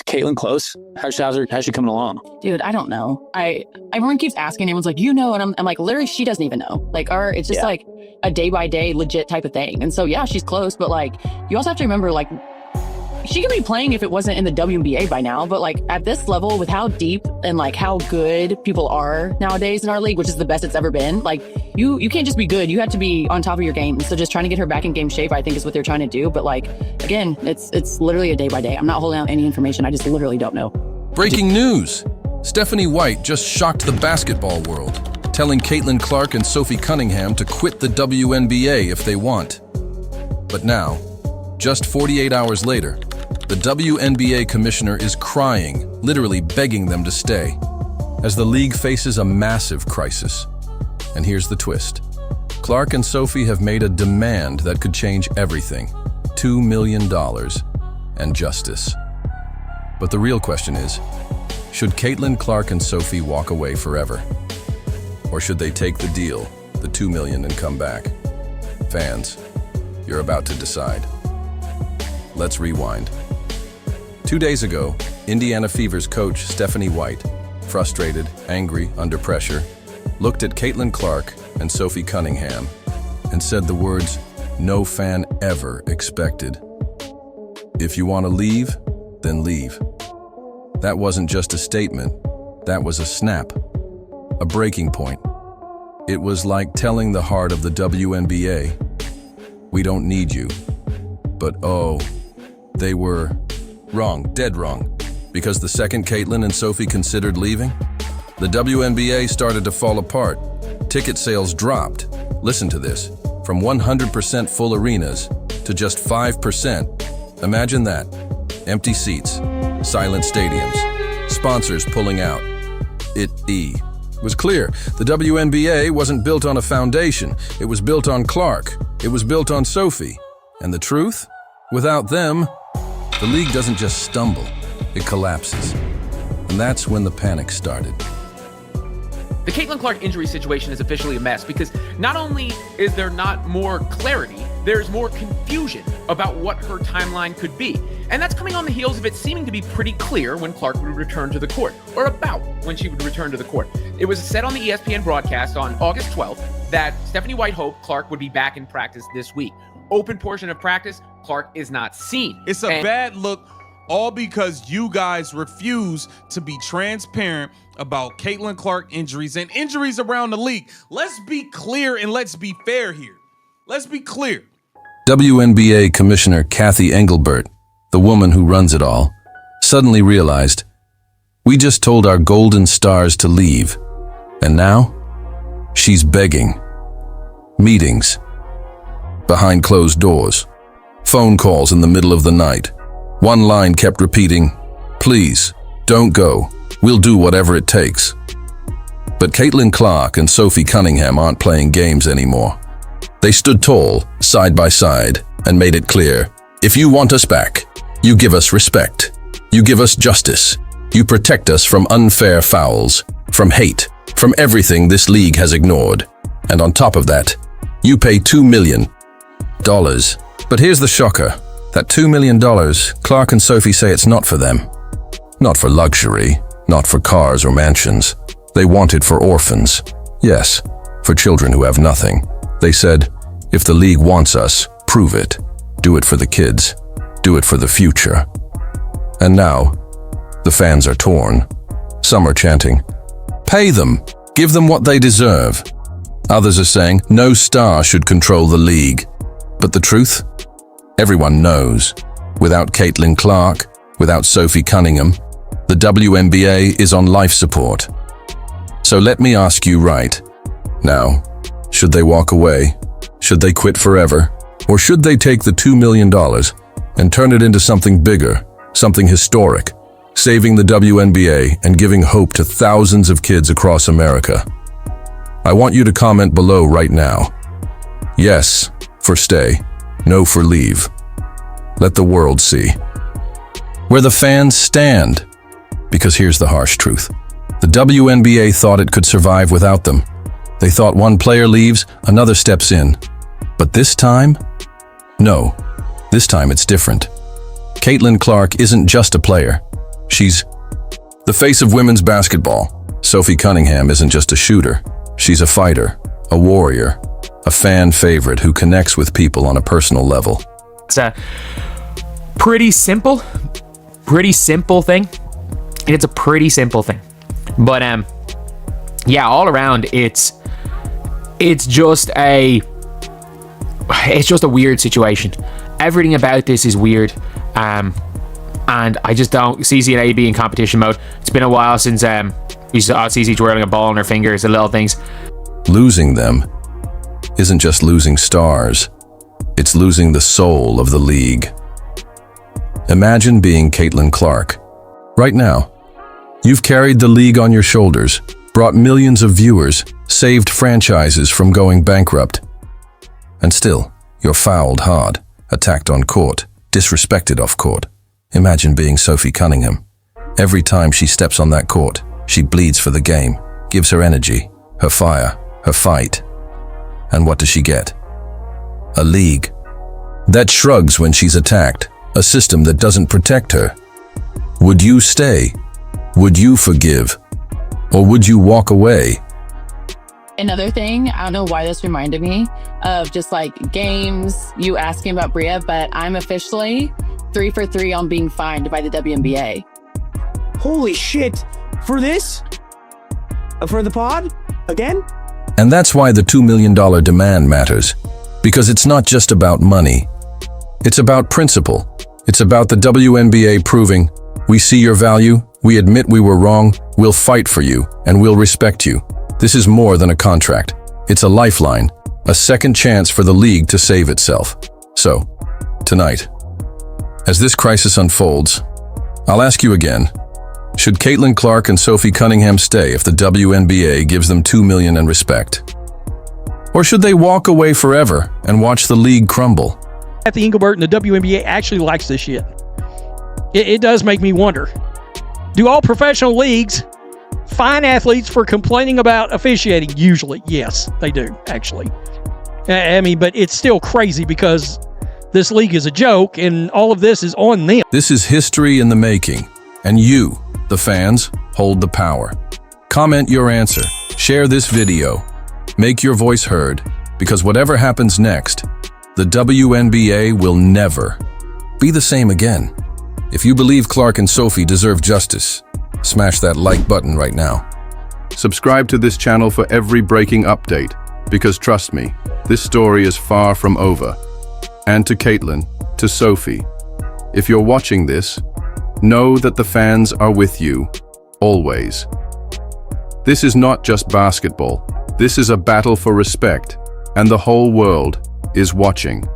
Caitlin close? How's she coming along? Dude, I don't know. Everyone keeps asking. Everyone's like, and I'm like, literally, she doesn't even know. Like, it's just like a day by day legit type of thing. And so yeah, she's close, but like, you also have to remember, like, she could be playing if it wasn't in the WNBA by now, but like at this level, with how deep and like how good people are nowadays in our league, which is the best it's ever been, like you can't just be good. You have to be on top of your game. So just trying to get her back in game shape, I think, is what they're trying to do. But like, again, it's literally a day by day. I'm not holding out any information. I just literally don't know. Breaking news. Stephanie White just shocked the basketball world, telling Caitlin Clark and Sophie Cunningham to quit the WNBA if they want. But now, just 48 hours later, the WNBA commissioner is crying, literally begging them to stay, as the league faces a massive crisis. And here's the twist. Clark and Sophie have made a demand that could change everything: $2 million and justice. But the real question is, should Caitlin Clark and Sophie walk away forever? Or should they take the deal, the $2 million, and come back? Fans, you're about to decide. Let's rewind. 2 days ago, Indiana Fever's coach, Stephanie White, frustrated, angry, under pressure, looked at Caitlin Clark and Sophie Cunningham and said the words no fan ever expected. If you want to leave, then leave. That wasn't just a statement, that was a snap, a breaking point. It was like telling the heart of the WNBA, we don't need you. But oh, they were wrong, dead wrong, because the second Caitlin and Sophie considered leaving, the WNBA started to fall apart. Ticket sales dropped. Listen to this, from 100% full arenas to just 5%. Imagine that. Empty seats, silent stadiums, sponsors pulling out. It was clear the WNBA wasn't built on a foundation. It was built on Clark. It was built on Sophie. And the truth? Without them, the league doesn't just stumble, it collapses. And that's when the panic started. The Caitlin Clark injury situation is officially a mess because not only is there not more clarity, there's more confusion about what her timeline could be. And that's coming on the heels of it seeming to be pretty clear when Clark would return to the court, or about when she would return to the court. It was said on the ESPN broadcast on August 12th that Stephanie White hoped Clark would be back in practice this week. Open portion of practice, Clark is not seen. It's a bad look, all because you guys refuse to be transparent about Caitlin Clark injuries and injuries around the league. Let's be clear and let's be fair here. Let's be clear. WNBA Commissioner Kathy Engelbert, the woman who runs it all, suddenly realized, we just told our golden stars to leave, and now she's begging. Meetings, behind closed doors, phone calls in the middle of the night. One line kept repeating, please, don't go. We'll do whatever it takes. But Caitlin Clark and Sophie Cunningham aren't playing games anymore. They stood tall, side by side, and made it clear, if you want us back, you give us respect. You give us justice. You protect us from unfair fouls, from hate, from everything this league has ignored. And on top of that, you pay $2 million. But here's the shocker. That $2 million, Clark and Sophie say it's not for them. Not for luxury, not for cars or mansions. They want it for orphans. Yes, for children who have nothing. They said, if the league wants us, prove it. Do it for the kids. Do it for the future. And now, the fans are torn. Some are chanting, pay them, give them what they deserve. Others are saying, no star should control the league. But the truth? Everyone knows. Without Caitlin Clark, without Sophie Cunningham, the WNBA is on life support. So let me ask you right now, should they walk away? Should they quit forever? Or should they take the $2 million and turn it into something bigger, something historic, saving the WNBA and giving hope to thousands of kids across America? I want you to comment below right now. Yes for stay, no for leave. Let the world see where the fans stand. Because here's the harsh truth. The WNBA thought it could survive without them. They thought one player leaves, another steps in. But this time? No. This time it's different. Caitlin Clark isn't just a player. She's the face of women's basketball. Sophie Cunningham isn't just a shooter. She's a fighter, a warrior, a fan favorite who connects with people on a personal level. It's a pretty simple thing. It's a pretty simple thing. But yeah, all around it's just a weird situation. Everything about this is weird. And I just don't see CCNA in competition mode. It's been a while since we saw CC twirling a ball on her fingers and little things. Losing them isn't just losing stars. It's losing the soul of the league. Imagine being Caitlin Clark. Right now, you've carried the league on your shoulders, brought millions of viewers, saved franchises from going bankrupt. And still, you're fouled hard, attacked on court, disrespected off court. Imagine being Sophie Cunningham. Every time she steps on that court, she bleeds for the game, gives her energy, her fire, her fight. And what does she get? A league that shrugs when she's attacked, a system that doesn't protect her. Would you stay? Would you forgive? Or would you walk away? Another thing, I don't know why this reminded me of just like games, you asking about Bria, but I'm officially 3 for 3 on being fined by the WNBA. Holy shit. For this? For the pod? Again? And that's why the $2 million demand matters. Because it's not just about money. It's about principle. It's about the WNBA proving, we see your value, we admit we were wrong, we'll fight for you, and we'll respect you. This is more than a contract. It's a lifeline, a second chance for the league to save itself. So, tonight, as this crisis unfolds, I'll ask you again, should Caitlin Clark and Sophie Cunningham stay if the WNBA gives them $2 million and respect? Or should they walk away forever and watch the league crumble? Kathy Engelbert and the WNBA actually likes this shit. It does make me wonder. Do all professional leagues fine athletes for complaining about officiating? Usually, yes, they do, actually. I mean, but it's still crazy because this league is a joke and all of this is on them. This is history in the making, and you, the fans, hold the power. Comment your answer, share this video, make your voice heard, because whatever happens next, the WNBA will never be the same again. If you believe Clark and Sophie deserve justice, smash that like button right now. Subscribe to this channel for every breaking update, because trust me, this story is far from over. And to Caitlin, to Sophie, if you're watching this, know that the fans are with you, always. This is not just basketball. This is a battle for respect, and the whole world is watching.